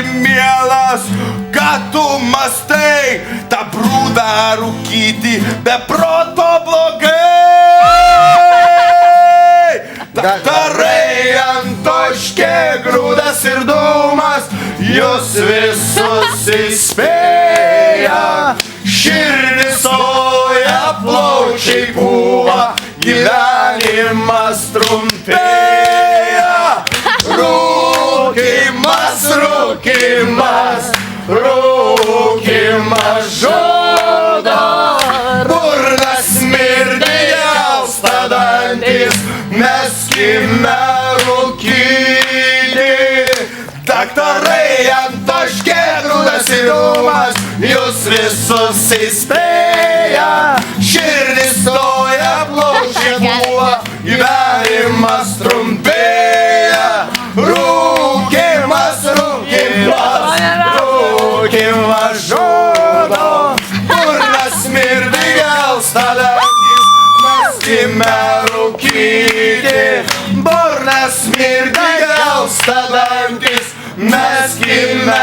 mielas, ką tu mastai, tą brūdą rūkyti, be proto blogai. Daktarai ant ožkė grūdas ir dūmas, jūs visus įspėja, širdis stoja, plaučiai pūva, gyvenimas trumpėja. Rūkimas, rūkimas, rūkimas žudo, burna smirdi, gelsta dantis, meskime rūkyti. Daktarai ant ožkė grūdas ir dūmas, jūs visus įspėja, širdis stoja, plaučiai pūva, gyvenimas trumpėja. Rūkimas, rūkimas, rūkimas žudo, burna smirdi, gelsta dantis, meskime rūkyti. Burna smirdi, gelsta dantis, meskime